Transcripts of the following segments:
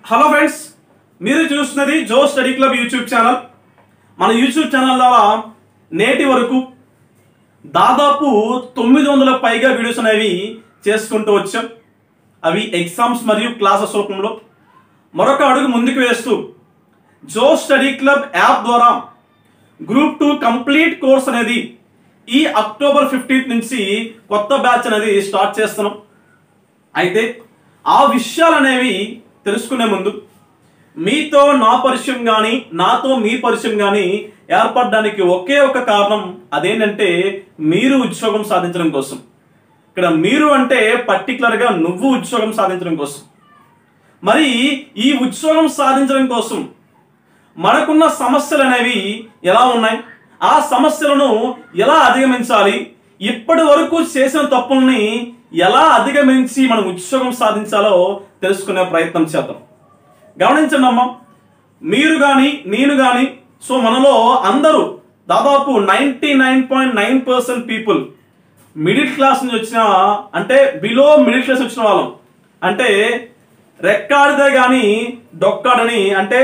Hello friends, మీరు చూస్తున్నది జో study club YouTube channel. మన యూట్యూబ్ ఛానల్ ద్వారా నేటి వరకు దాదాపు 900 పైగా వీడియోస్ అనేవి చేసుకుంటూ వచ్చాం. అవి ఎగ్జామ్స్ మరియు క్లాసెస్ రూపంలో. మరొక అడుగు ముందుకు వేస్తూ జో స్టడీ క్లబ్ యాప్ ద్వారా గ్రూప్ 2 కంప్లీట్ కోర్స్ అనేది ఈ అక్టోబర్ 15 నుంచి కొత్త బ్యాచ్ అనేది స్టార్ట్ చేస్తున్నాం. అయితే ఆ విషయాలు అనేవి తెలుసుకునే ముందు మీతో నా పరిచయం కానీ నాతో మీ పరిచయం కానీ ఏర్పడడానికి ఒకే ఒక కారణం, అదేంటంటే మీరు ఉద్యోగం సాధించడం కోసం. ఇక్కడ మీరు అంటే పర్టికులర్గా నువ్వు ఉద్యోగం సాధించడం కోసం. మరి ఈ ఉద్యోగం సాధించడం కోసం మనకున్న సమస్యలు అనేవి ఎలా ఉన్నాయి, ఆ సమస్యలను ఎలా అధిగమించాలి, ఇప్పటి వరకు చేసిన తప్పుల్ని ఎలా అధిగమించి మనం ఉద్యోగం సాధించాలో తెలుసుకునే ప్రయత్నం చేద్దాం. గమనించండి అమ్మా, మీరు కానీ నేను కానీ మనలో అందరూ దాదాపు 99.9% పీపుల్ మిడిల్ క్లాస్ నుంచి వచ్చిన, అంటే బిలో మిడిల్ క్లాస్ వచ్చిన వాళ్ళం. అంటే రెక్కాడితే కానీ డొక్కాడని, అంటే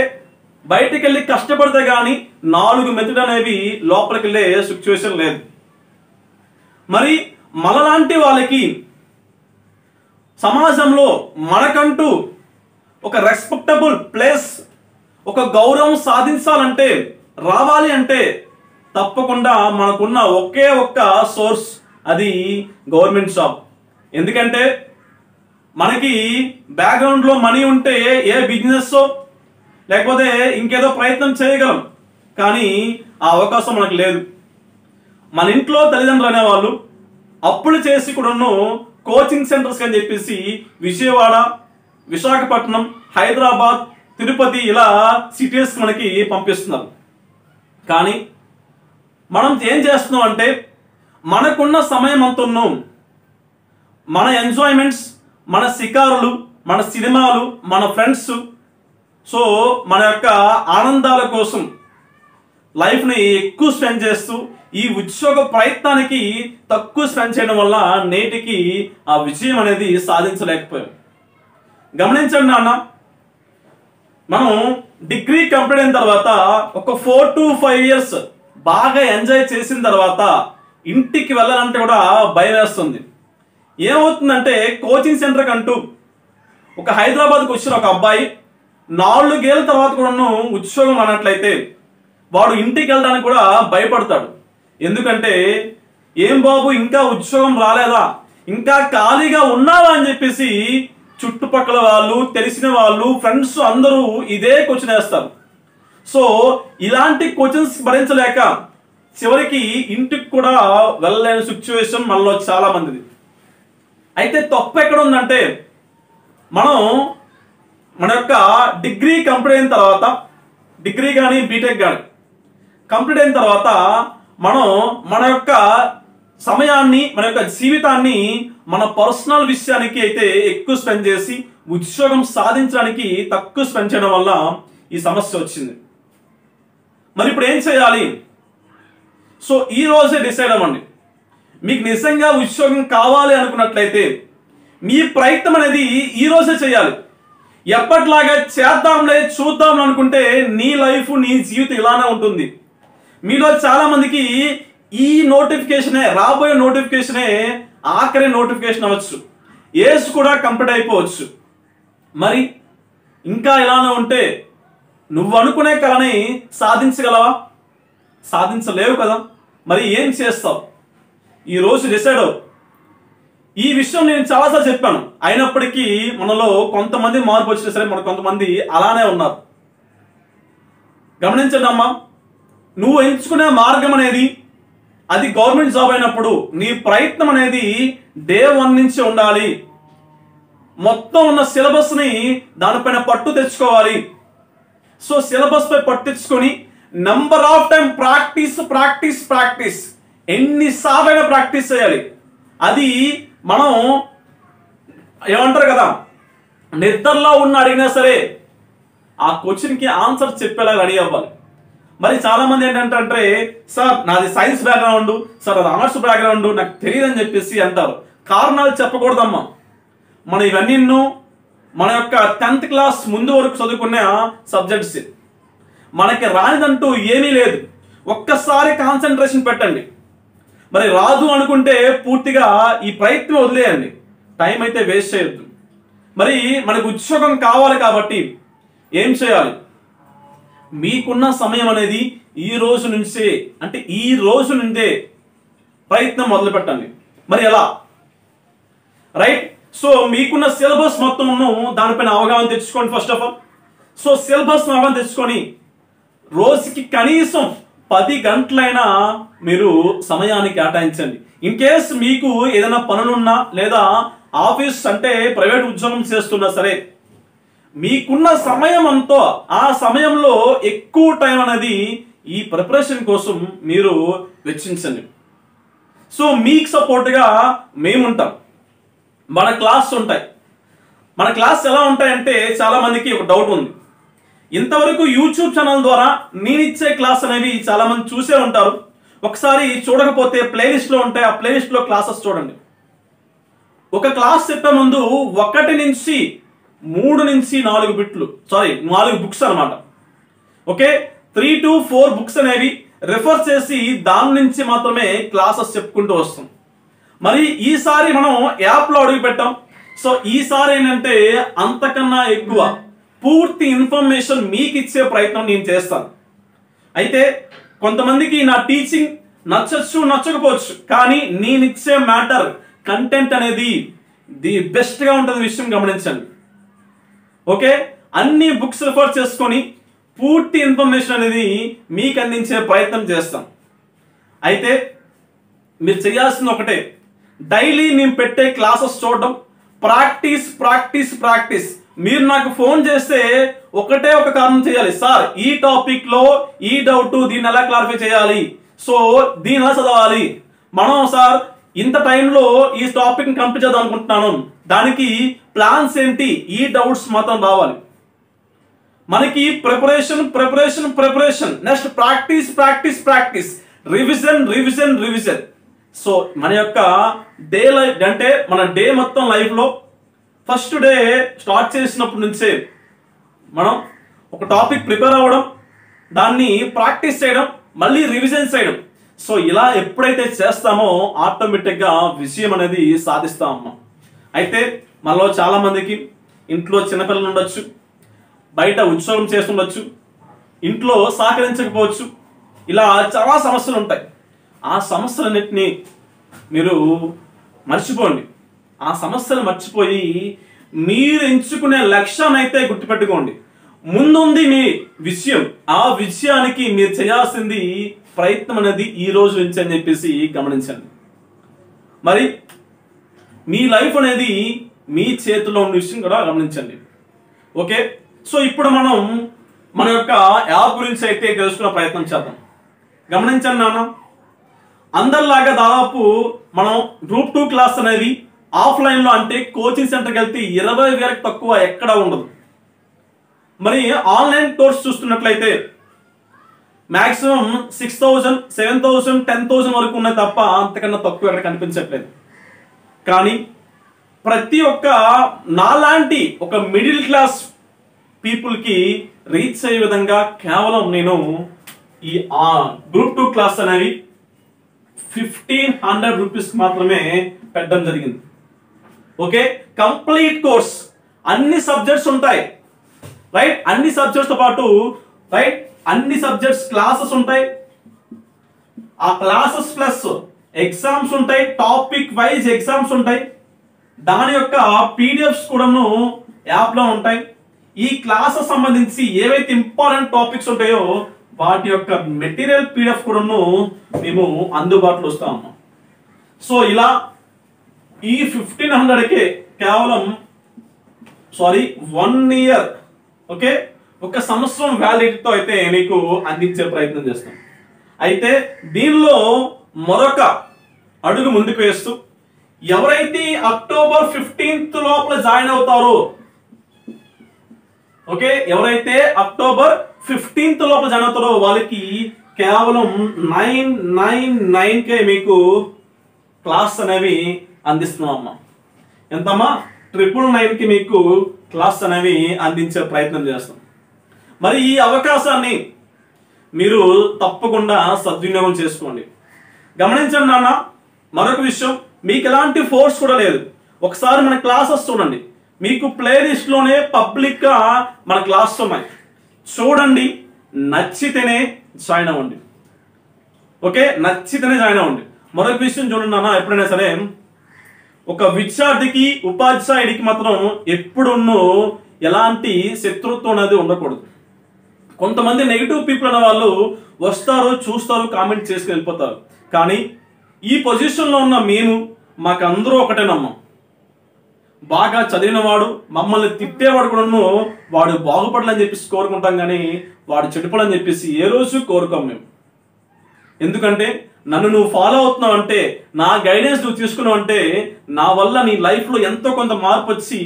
బయటికి వెళ్ళి కష్టపడితే కానీ 4 మెతుడు అనేవి లోపలికి వెళ్ళే సిచ్యువేషన్ లేదు. మరి మనలాంటి వాళ్ళకి సమాజంలో మనకంటూ ఒక రెస్పెక్టబుల్ ప్లేస్, ఒక గౌరవం సాధించాలంటే, రావాలి అంటే తప్పకుండా మనకున్న ఒకే ఒక్క సోర్స్, అది గవర్నమెంట్ జాబ్. ఎందుకంటే మనకి బ్యాక్గ్రౌండ్లో మనీ ఉంటే ఏ బిజినెస్ లేకపోతే ఇంకేదో ప్రయత్నం చేయగలం, కానీ ఆ అవకాశం మనకు లేదు. మన ఇంట్లో తల్లిదండ్రులు అనేవాళ్ళు అప్పులు చేసి కూడాను కోచింగ్ సెంటర్స్ అని చెప్పేసి విజయవాడ, విశాఖపట్నం, హైదరాబాద్, తిరుపతి ఇలా సిటీస్ మనకి పంపిస్తున్నారు. కానీ మనం ఏం చేస్తున్నాం అంటే, మనకున్న సమయం అంతా మన ఎంజాయ్మెంట్స్, మన షికారులు, మన సినిమాలు, మన ఫ్రెండ్స్, మన యొక్క ఆనందాల కోసం లైఫ్ని ఎక్కువ స్పెండ్ చేస్తూ ఈ ఉద్యోగ ప్రయత్నానికి తక్కువ స్పెండ్ చేయడం వల్ల నేటికి ఆ విజయం అనేది సాధించలేకపోయాం. గమనించండి నాన్న, మనం డిగ్రీ కంప్లీట్ అయిన తర్వాత ఒక 4 to 5 years బాగా ఎంజాయ్ చేసిన తర్వాత ఇంటికి వెళ్ళాలంటే కూడా భయం వేస్తుంది. ఏమవుతుందంటే, కోచింగ్ సెంటర్కి అంటూ ఒక హైదరాబాద్కి వచ్చిన ఒక అబ్బాయి 4 ఏళ్ళ తర్వాత కూడా ఉద్యోగం అన్నట్లయితే వాడు ఇంటికి వెళ్ళడానికి కూడా భయపడతాడు. ఎందుకంటే ఏం బాబు ఇంకా ఉద్యోగం రాలేదా, ఇంకా ఖాళీగా ఉన్నావా అని చెప్పేసి చుట్టుపక్కల వాళ్ళు, తెలిసిన వాళ్ళు, ఫ్రెండ్స్ అందరూ ఇదే క్వశ్చన్ వేస్తారు. ఇలాంటి క్వశ్చన్స్ భరించలేక చివరికి ఇంటికి కూడా వెళ్ళలేని సిచ్యువేషన్ మనలో చాలా మందిది. అయితే తప్పు ఎక్కడ ఉందంటే, మనం మన యొక్క డిగ్రీ కంప్లీట్ అయిన తర్వాత, డిగ్రీ కానీ బీటెక్ కానీ కంప్లీట్ అయిన తర్వాత మనం మన యొక్క సమయాన్ని, మన యొక్క జీవితాన్ని మన పర్సనల్ విషయానికి అయితే ఎక్కువ స్పెండ్ చేసి ఉద్యోగం సాధించడానికి తక్కువ స్పెండ్ చేయడం వల్ల ఈ సమస్య వచ్చింది. మరి ఇప్పుడు ఏం చేయాలి? ఈ రోజే డిసైడ్ అవ్వండి. మీకు నిజంగా ఉద్యోగం కావాలి అనుకున్నట్లయితే మీ ప్రయత్నం అనేది ఈ రోజే చేయాలి. ఎప్పటిలాగా చేద్దాంలే చూద్దాం అనుకుంటే నీ లైఫ్, నీ జీవితం ఇలానే ఉంటుంది. మీలో చాలా మందికి ఈ నోటిఫికేషనే, రాబోయే నోటిఫికేషనే ఆఖరి నోటిఫికేషన్ అవ్వచ్చు, ఏజ్ కూడా కంప్లీట్ అయిపోవచ్చు. మరి ఇంకా ఇలానే ఉంటే నువ్వు అనుకునే కళని సాధించగలవా? సాధించలేవు కదా. మరి ఏం చేస్తావు? ఈరోజు డిసైడ్ అవ్వు. ఈ విషయం నేను చాలాసార్లు చెప్పాను, అయినప్పటికీ మనలో కొంతమంది మార్పు వచ్చినా సరే మన కొంతమంది అలానే ఉన్నారు. గమనించండి అమ్మా, నువ్వు ఎంచుకునే మార్గం అనేది అది గవర్నమెంట్ జాబ్ అయినప్పుడు నీ ప్రయత్నం అనేది డే 1 నుంచి ఉండాలి. మొత్తం ఉన్న సిలబస్ని దానిపైన పట్టు తెచ్చుకోవాలి. సిలబస్ పై పట్టు తెచ్చుకొని number of time practice practice practice, ఎన్నిసార్లైనా ప్రాక్టీస్ చేయాలి. అది మనం ఏమంటారు కదా, నిద్రలో ఉన్న అడిగినా సరే ఆ క్వశ్చన్కి ఆన్సర్ చెప్పేలా రెడీ అవ్వాలి. మరి చాలా మంది ఏంటంటే, సార్ నాది సైన్స్ బ్యాక్గ్రౌండ్, సార్ అది ఆర్ట్స్ బ్యాక్గ్రౌండ్, నాకు తెలియదు అని చెప్పేసి అంటారు. కారణాలు చెప్పకూడదమ్మా. మనం ఇవన్నీ మన యొక్క 10th క్లాస్ ముందు వరకు చదువుకున్న సబ్జెక్ట్స్. మనకి రానిదంటూ ఏమీ లేదు. ఒక్కసారి కాన్సన్ట్రేషన్ పెట్టండి. మరి రాదు అనుకుంటే పూర్తిగా ఈ ప్రయత్నం వదిలేయండి, టైం అయితే వేస్ట్ చేయొద్దు. మరి మనకు ఉద్యోగం కావాలి కాబట్టి ఏం చేయాలి? మీకున్న సమయం అనేది ఈ రోజు నుంచే, అంటే ఈ రోజు నుండే ప్రయత్నం మొదలు పెట్టండి. మరి ఎలా? రైట్. సో మీకున్న సిలబస్ మొత్తం దానిపైన అవగాహన తెచ్చుకోండి first of all. So syllabus అవగాహన తెచ్చుకొని రోజుకి కనీసం 10 గంటలైనా మీరు సమయాన్ని కేటాయించండి. ఇన్ కేస్ మీకు ఏదైనా పనులున్నా లేదా ఆఫీస్ అంటే ప్రైవేట్ ఉద్యోగం చేస్తున్నా సరే, మీకున్న సమయం అంతా ఆ సమయంలో ఎక్కువ టైం అనేది ఈ ప్రిపరేషన్ కోసం మీరు వెచ్చించండి. సో మీకు సపోర్ట్గా మేముంటాం. మన క్లాస్ ఉంటాయి. మన క్లాస్ ఎలా ఉంటాయంటే చాలా మందికి ఒక డౌట్ ఉంది. ఇంతవరకు యూట్యూబ్ ఛానల్ ద్వారా నేను ఇచ్చే క్లాస్ అనేవి చాలా మంది చూసే ఉంటారు. ఒకసారి చూడకపోతే ప్లేలిస్ట్లో ఉంటాయి, ఆ ప్లేలిస్ట్లో క్లాసెస్ చూడండి. ఒక క్లాస్ చెప్పే ముందు 1 నుంచి 3 నుంచి 4 బిట్లు, 4 బుక్స్ అనమాట. ఓకే, 3 to 4 బుక్స్ అనేవి రెఫర్ చేసి దాని నుంచి మాత్రమే క్లాసెస్ చెప్పుకుంటూ వస్తాం. మరి ఈసారి మనం యాప్లో అడుగు పెట్టాం. సో ఈసారి ఏంటంటే అంతకన్నా ఎక్కువ పూర్తి ఇన్ఫర్మేషన్ మీకు ఇచ్చే ప్రయత్నం నేను చేస్తాను. అయితే కొంతమందికి నా టీచింగ్ నచ్చచ్చు, నచ్చకపోవచ్చు, కానీ నేను ఇచ్చే మ్యాటర్ కంటెంట్ అనేది ది బెస్ట్గా ఉంటుంది, విషయం గమనించండి. ఓకే, అన్ని బుక్స్ రిఫర్ చేసుకొని పూర్తి ఇన్ఫర్మేషన్ అనేది మీకు అందించే ప్రయత్నం చేస్తాం. అయితే మీరు చేయాల్సింది ఒకటే, డైలీ నేను పెట్టే క్లాసెస్ చూడడం, ప్రాక్టీస్ ప్రాక్టీస్ ప్రాక్టీస్. మీరు నాకు ఫోన్ చేస్తే ఒకటే ఒక కారణం చేయాలి, సార్ ఈ టాపిక్ లో ఈ డౌట్, దీన్ని ఎలా క్లారిఫై చేయాలి, సో దీన్ని ఎలా చదవాలి, మనం సార్ ఇంత టైంలో ఈ టాపిక్ కంప్లీట్ చేద్దాం అనుకుంటున్నాను, దానికి ప్లాన్స్ ఏంటి, ఈ డౌట్స్ మాత్రం రావాలి. మనకి preparation preparation preparation, next practice practice practice, revision revision revision. So మన యొక్క డే లైఫ్ అంటే మన డే మొత్తం లైఫ్లో ఫస్ట్ డే స్టార్ట్ చేసినప్పటి నుంచే మనం ఒక టాపిక్ ప్రిపేర్ అవ్వడం, దాన్ని ప్రాక్టీస్ చేయడం, మళ్ళీ రివిజన్ చేయడం. సో ఇలా ఎప్పుడైతే చేస్తామో ఆటోమేటిక్గా విజయం అనేది సాధిస్తామమ్మా. అయితే మనలో చాలా మందికి ఇంట్లో చిన్నపిల్లలు ఉండొచ్చు, బయట ఉద్యోగం చేస్తుండొచ్చు, ఇంట్లో సహకరించకపోవచ్చు, ఇలా చాలా సమస్యలు ఉంటాయి. ఆ సమస్యలన్నింటినీ మీరు మర్చిపోండి. ఆ సమస్యలు మర్చిపోయి మీరు ఎంచుకునే లక్ష్యాన్ని అయితే గుర్తుపెట్టుకోండి. ముందుంది మీ విషయం, ఆ విషయానికి మీరు చేయాల్సింది ప్రయత్నం అనేది ఈ రోజు నుంచి అని చెప్పేసి గమనించండి. మరి మీ లైఫ్ అనేది మీ చేతిలో ఉన్న విషయం కూడా గమనించండి. ఓకే, సో ఇప్పుడు మనం మన యొక్క యాప్ గురించి అయితే తెలుసుకునే ప్రయత్నం చేద్దాం. గమనించండి నాన్న, అందరిలాగా దాదాపు మనం గ్రూప్ 2 క్లాస్ అనేవి ఆఫ్లైన్లో అంటే కోచింగ్ సెంటర్కి వెళ్తే 20,000కి తక్కువ ఎక్కడ ఉండదు. మరి ఆన్లైన్ కోర్స్ చూస్తున్నట్లయితే మ్యాక్సిమం 6,000, 7,000, 10,000 వరకు ఉన్నాయి తప్ప అంతకన్నా తక్కువ ఎక్కడ కనిపించట్లేదు. కానీ ప్రతి ఒక్క నాలాంటి ఒక మిడిల్ క్లాస్ పీపుల్కి రీచ్ అయ్యే విధంగా కేవలం నేను ఈ గ్రూప్ 2 క్లాస్ అనేవి 1,500 రూపీస్ మాత్రమే పెట్టడం జరిగింది. ఓకే, కంప్లీట్ కోర్స్, అన్ని సబ్జెక్ట్స్ ఉంటాయి, రైట్, అన్ని సబ్జెక్ట్స్ తో పాటు రైట్ అన్ని సబ్జెక్ట్స్ క్లాసెస్ ఉంటాయి. ఆ క్లాసెస్ ప్లస్ ఎగ్జామ్స్ ఉంటాయి, టాపిక్ వైజ్ ఎగ్జామ్స్ ఉంటాయి. దాని యొక్క పీడిఎఫ్స్ కూడాను యాప్లో ఉంటాయి. ఈ క్లాసెస్ సంబంధించి ఏవైతే ఇంపార్టెంట్ టాపిక్స్ ఉంటాయో వాటి యొక్క మెటీరియల్ పీడిఎఫ్ కూడాను మేము అందుబాటులో వస్తాము. సో ఇలా ఈ 1,500కే కేవలం 1 ఇయర్, ఓకే, 1 సంవత్సరం వ్యాలిడిటీతో అయితే మీకు అందించే ప్రయత్నం చేస్తాం. అయితే దీనిలో మరొక అడుగు ముందుకు వేస్తూ ఎవరైతే అక్టోబర్ 15th లోపల జాయిన్ అవుతారో, ఓకే, ఎవరైతే అక్టోబర్ 15th లోపల జాయిన్ అవుతారో వాళ్ళకి కేవలం 999కే మీకు క్లాస్ అనేవి అందిస్తున్నాం అమ్మా. ఎంతమ్మా? 999కి మీకు క్లాస్ అనేవి అందించే ప్రయత్నం చేస్తాం. మరి ఈ అవకాశాన్ని మీరు తప్పకుండా సద్వినియోగం చేసుకోండి. గమనించండి నాన్న, మరొక విషయం, మీకు ఎలాంటి ఫోర్స్ కూడా లేదు. ఒకసారి మన క్లాసెస్ చూడండి, మీకు ప్లేలిస్ట్లోనే పబ్లిక్గా మన క్లాస్ ఉన్నాయి, చూడండి, నచ్చితేనే జాయిన్ అవ్వండి. ఓకే, నచ్చితేనే జాయిన్ అవ్వండి. మరొక విషయం చూడండి నాన్న, ఎప్పుడైనా సరే ఒక విద్యార్థికి ఉపాధ్యాయుడికి మాత్రం ఎప్పుడున్నో ఎలాంటి శత్రుత్వం అనేది ఉండకూడదు. కొంతమంది నెగిటివ్ పీపుల్ అనే వాళ్ళు వస్తారు, చూస్తారు, కామెంట్ చేసుకుని వెళ్ళిపోతారు. కానీ ఈ పొజిషన్లో ఉన్న మేము మాకందరూ ఒకటేనమ్మా. బాగా చదివినవాడు, మమ్మల్ని తిట్టేవాడు కూడా వాడు బాగుపడాలని చెప్పేసి కోరుకుంటాం, కానీ వాడు చెడిపోవాలని చెప్పేసి ఏ రోజు కోరుకోం మేము. ఎందుకంటే నన్ను నువ్వు ఫాలో అవుతున్నావు అంటే, నా గైడెన్స్ నువ్వు తీసుకున్నావు అంటే, నా వల్ల నీ లైఫ్లో ఎంతో కొంత మార్పు వచ్చి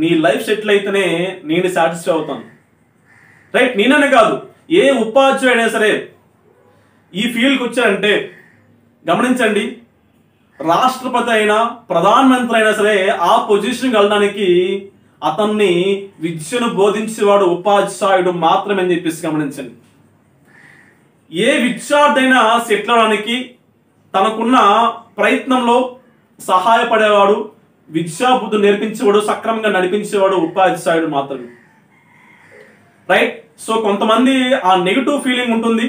నీ లైఫ్ సెటిల్ అయితేనే నేను సాటిస్ఫై అవుతాను. రైట్, నేననే కాదు, ఏ ఉపాధ్యాయుడైనా సరే ఈ ఫీల్డ్కి వచ్చారంటే గమనించండి, రాష్ట్రపతి అయినా ప్రధానమంత్రి అయినా సరే ఆ పొజిషన్కి వెళ్ళడానికి అతన్ని విద్యను బోధించేవాడు ఉపాధ్యాయుడు మాత్రమే అని చెప్పేసి గమనించండి. ఏ విద్యార్థి అయినా సెటిల్ అవడానికి తనకున్న ప్రయత్నంలో సహాయపడేవాడు, విద్యాబుద్ధి నేర్పించేవాడు, సక్రమంగా నడిపించేవాడు ఉపాధ్యాయుడు మాత్రమే. రైట్, సో కొంతమంది ఆ నెగిటివ్ ఫీలింగ్ ఉంటుంది.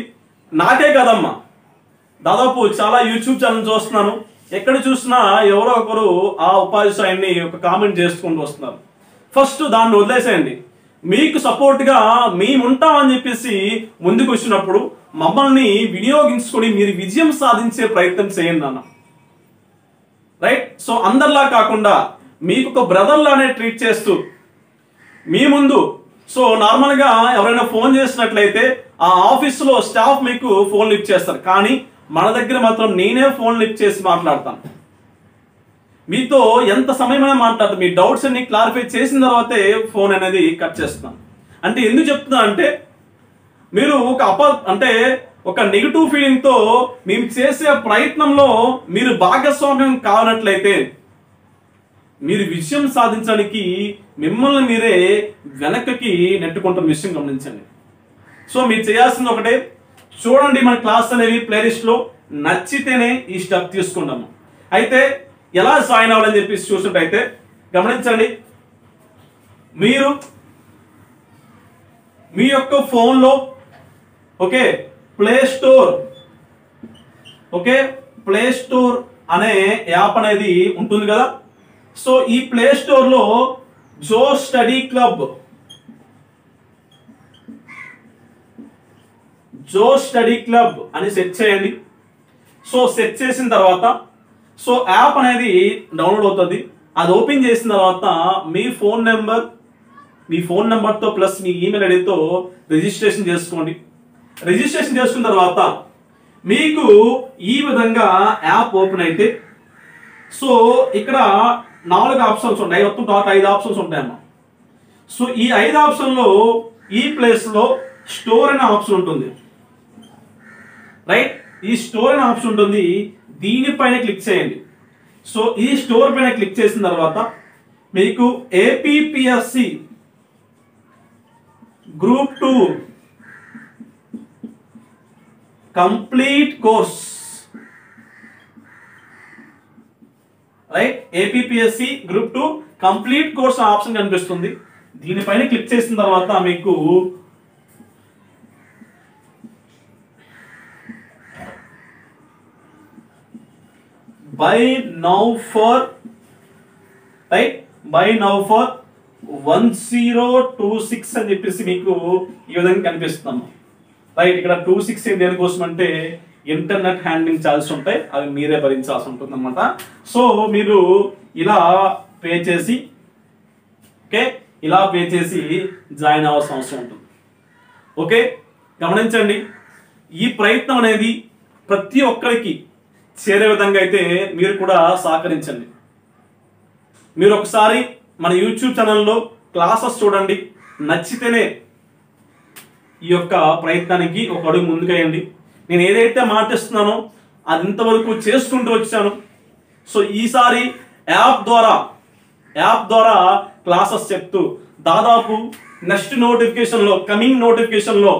నాకే కదమ్మా, దాదాపు చాలా యూట్యూబ్ ఛానల్ చూస్తున్నాను, ఎక్కడ చూసినా ఎవరో ఒకరు ఆ ఉపాధ్యాయుడిని ఒక కామెంట్ చేసుకుంటూ వస్తున్నారు. ఫస్ట్ దాన్ని వదిలేసేయండి. మీకు సపోర్ట్గా మేముంటామని చెప్పేసి ముందుకు వచ్చినప్పుడు మమ్మల్ని వినియోగించుకొని మీరు విజయం సాధించే ప్రయత్నం చేయండి నాన్న. రైట్, సో అందరిలా కాకుండా మీకు ఒక బ్రదర్ లానే ట్రీట్ చేస్తూ మీ ముందు, సో నార్మల్గా ఎవరైనా ఫోన్ చేసినట్లయితే ఆ ఆఫీసులో స్టాఫ్ మీకు ఫోన్ లిఫ్ట్ చేస్తారు, కానీ మన దగ్గర మాత్రం నేనే ఫోన్ లిఫ్ట్ చేసి మాట్లాడతాను. మీతో ఎంత సమయమైనా మాట్లాడతాను, మీ డౌట్స్ అన్ని క్లారిఫై చేసిన తర్వాతే ఫోన్ అనేది కట్ చేస్తున్నాను. అంటే ఎందుకు చెప్తున్నా అంటే, మీరు ఒక నెగిటివ్ ఫీలింగ్తో మేము చేసే ప్రయత్నంలో మీరు భాగస్వామ్యం కానట్లయితే మీరు విజయం సాధించడానికి మిమ్మల్ని మీరే వెనక్కి నెట్టుకుంటున్న విషయం గమనించండి. సో మీరు చేయాల్సింది ఒకటే, చూడండి మన క్లాస్ అనేవి ప్లేలిస్ట్లో, నచ్చితేనే ఈ స్టెప్ తీసుకుంటాము. అయితే ఎలా జాయిన్ అవ్వాలని చెప్పేసి చూసినట్టయితే గమనించండి, మీరు మీ యొక్క ఫోన్లో ప్లే స్టోర్ అనే యాప్ అనేది ఉంటుంది కదా. సో ఈ ప్లే స్టోర్లో జో స్టడీ క్లబ్ అని సెర్చ్ చేయండి. సో సెర్చ్ చేసిన తర్వాత సో యాప్ అనేది డౌన్లోడ్ అవుతుంది. అది ఓపెన్ చేసిన తర్వాత మీ ఫోన్ నెంబర్తో ప్లస్ మీ ఈమెయిల్ ఐడితో రిజిస్ట్రేషన్ చేసుకోండి. రిజిస్ట్రేషన్ చేసుకున్న తర్వాత మీకు ఈ విధంగా యాప్ ఓపెన్ అయితే, సో ఇక్కడ 4 ఆప్షన్స్ ఉంటాయి, మొత్తం 5 ఆప్షన్స్ ఉంటాయమ్మా. సో ఈ 5 ఆప్షన్లో ఈ ప్లేస్లో స్టోర్ అనే ఆప్షన్ ఉంటుంది. రైట్, ఈ స్టోర్ అనే ఆప్షన్ ఉంటుంది, దీనిపైన క్లిక్ చేయండి. సో ఈ స్టోర్ పైన క్లిక్ చేసిన తర్వాత మీకు APPSC group 2 complete course, right, APPSC group 2 complete course option కనిపిస్తుంది. దీనిపైన క్లిక్ చేసిన తర్వాత మీకు బై నౌ ఫర్ 1026 అని చెప్పేసి మీకు ఈ విధంగా కనిపిస్తున్నాము. రైట్, ఇక్కడ 26 దేనికోసం అంటే ఇంటర్నెట్ హ్యాండ్లింగ్ ఛార్జెస్ ఉంటాయి, అవి మీరే భరించాల్సి ఉంటుంది అనమాట. సో మీరు ఇలా పే చేసి జాయిన్ అవ్వాల్సిన అవసరం ఉంటుంది. ఓకే, గమనించండి, ఈ ప్రయత్నం అనేది ప్రతి ఒక్కరికి చేరే విధంగా అయితే మీరు కూడా సహకరించండి. మీరు ఒకసారి మన యూట్యూబ్ ఛానల్లో క్లాసెస్ చూడండి, నచ్చితేనే ఈ యొక్క ప్రయత్నానికి ఒక అడుగు ముందుకేయండి. నేను ఏదైతే మాటిస్తున్నానో అది ఇంతవరకు చేసుకుంటూ వచ్చాను. సో ఈసారి యాప్ ద్వారా క్లాసెస్ చెప్తూ దాదాపు నెక్స్ట్ నోటిఫికేషన్లో, కమింగ్ నోటిఫికేషన్లో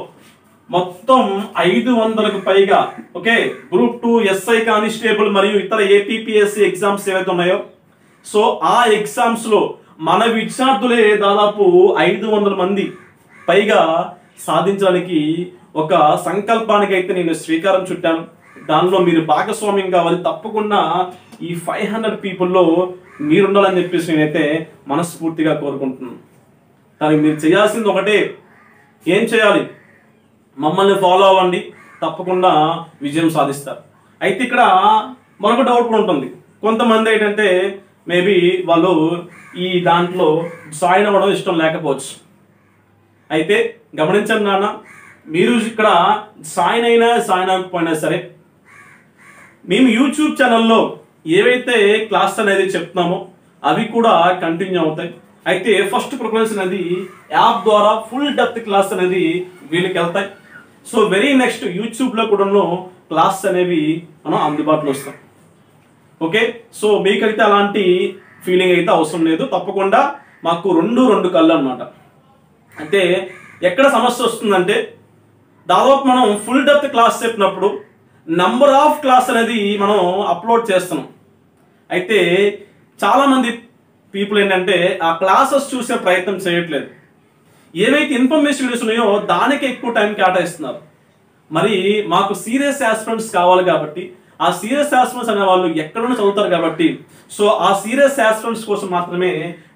మొత్తం 500కు పైగా ఓకే గ్రూప్ 2 ఎస్ఐ కానిస్టేబుల్ మరియు ఇతర ఏపీపీఎస్సీ ఎగ్జామ్స్ ఏవైతే ఉన్నాయో సో ఆ ఎగ్జామ్స్లో మన విద్యార్థులే దాదాపు 500 మంది పైగా సాధించడానికి ఒక సంకల్పానికి అయితే నేను శ్రీకారం చుట్టాను. దానిలో మీరు భాగస్వామ్యం కావాలి. తప్పకుండా ఈ 500 పీపుల్లో మీరు ఉండాలని చెప్పేసి నేనైతే మనస్ఫూర్తిగా కోరుకుంటున్నాను. దానికి మీరు చేయాల్సింది ఒకటే, ఏం చేయాలి? మమ్మల్ని ఫాలో అవ్వండి, తప్పకుండా విజయం సాధిస్తారు. అయితే ఇక్కడ మరొక డౌట్ కూడా ఉంటుంది. కొంతమంది ఏంటంటే మేబీ వాళ్ళు ఈ దాంట్లో జాయిన్ అవ్వడం ఇష్టం లేకపోవచ్చు. అయితే గమనించండి నాన్న, మీరు ఇక్కడ జాయిన్ అయినా జాయిన్ అవ్వకపోయినా సరే మేము యూట్యూబ్ ఛానల్లో ఏవైతే క్లాస్ అనేది చెప్తున్నామో అవి కూడా కంటిన్యూ అవుతాయి. అయితే ఫస్ట్ ప్రిఫరెన్స్ అనేది యాప్ ద్వారా ఫుల్ డెప్త్ క్లాస్ అనేది వీళ్ళకి వెళ్తాయి. సో వెరీ నెక్స్ట్ యూట్యూబ్లో కూడా క్లాస్ అనేవి మనం అందుబాటులో వస్తాం. ఓకే, సో మీకైతే అలాంటి ఫీలింగ్ అయితే అవసరం లేదు. తప్పకుండా మాకు రెండు కళ్ళు అనమాట. అంటే ఎక్కడ సమస్య వస్తుందంటే దాదాపు మనం ఫుల్ డెప్త్ క్లాస్ చెప్పినప్పుడు నంబర్ ఆఫ్ క్లాస్ అనేది మనం అప్లోడ్ చేస్తున్నాం. అయితే చాలామంది పీపుల్ ఏంటంటే ఆ క్లాసెస్ చూసే ప్రయత్నం చేయట్లేదు. ఏవైతే ఇన్ఫర్మేషన్ వీడియోస్ ఉన్నాయో దానికి ఎక్కువ టైం కేటాయిస్తున్నారు. మరి మాకు సీరియస్ ఆస్పిరెంట్స్ కావాలి కాబట్టి, ఆ సీరియస్ ఆస్పిరెంట్స్ అనే వాళ్ళు ఎక్కడున్నా చదువుతారు కాబట్టి, సో ఆ సీరియస్ ఆస్పిరెంట్స్ కోసం మాత్రమే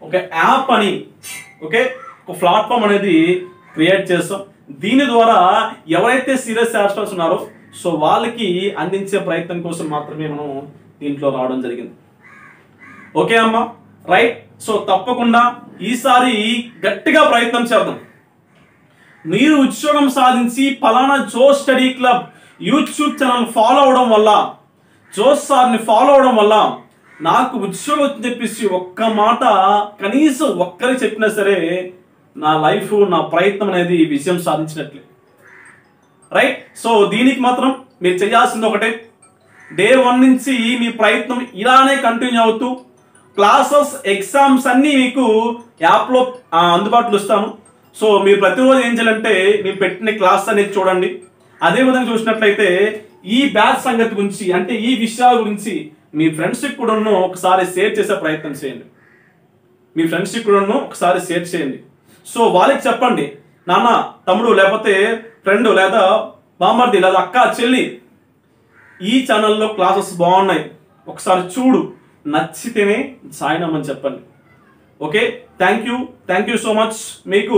ఒక యాప్ అని ఓకే ఒక ప్లాట్ఫామ్ అనేది క్రియేట్ చేస్తాం. దీని ద్వారా ఎవరైతే సీరియస్ ఆస్పిరెంట్స్ ఉన్నారో సో వాళ్ళకి అందించే ప్రయత్నం కోసం మాత్రమే మనం దీంట్లో రావడం జరిగింది. ఓకే అమ్మా, రైట్. సో తప్పకుండా ఈసారి గట్టిగా ప్రయత్నం చేద్దాం. మీరు ఉద్యోగం సాధించి పలానా జోస్ study club YouTube channel follow అవడం వల్ల, జోస్ సార్ని ఫాలో అవడం వల్ల నాకు ఉద్యోగం వచ్చి చెప్పేసి ఒక్క మాట కనీసం ఒక్కరికి చెప్పినా సరే నా లైఫ్, నా ప్రయత్నం అనేది విజయం సాధించినట్లే. రైట్. సో దీనికి మాత్రం మీరు చేయాల్సింది ఒకటే, డే 1 నుంచి మీ ప్రయత్నం ఇలానే కంటిన్యూ అవుతూ క్లాసెస్, ఎగ్జామ్స్ అన్నీ మీకు యాప్లో అందుబాటులో ఇస్తాను. సో మీరు ప్రతిరోజు ఏం చేయాలంటే మేము పెట్టిన క్లాస్ అనేది చూడండి. అదేవిధంగా చూసినట్లయితే ఈ బ్యాచ్ సంగతి గురించి, అంటే ఈ విషయాల గురించి మీ ఫ్రెండ్స్కి కూడా ఒకసారి షేర్ చేసే ప్రయత్నం చేయండి. మీ ఫ్రెండ్స్కి కూడా ఒకసారి షేర్ చేయండి. సో వాళ్ళకి చెప్పండి, నాన్న, తమ్ముడు, లేకపోతే ఫ్రెండ్, లేదా బామ్మర్ది, లేదా అక్క, చెల్లి, ఈ ఛానల్లో క్లాసెస్ బాగున్నాయి, ఒకసారి చూడు, నచ్చితేనే జాయిన్ అవ్వమని చెప్పండి. Okay, thank you so much. మీకు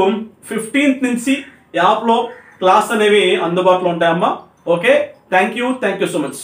15th నుంచి యాప్లో క్లాస్ అనేవి అందుబాటులో ఉంటాయమ్మా. Okay, thank you so much.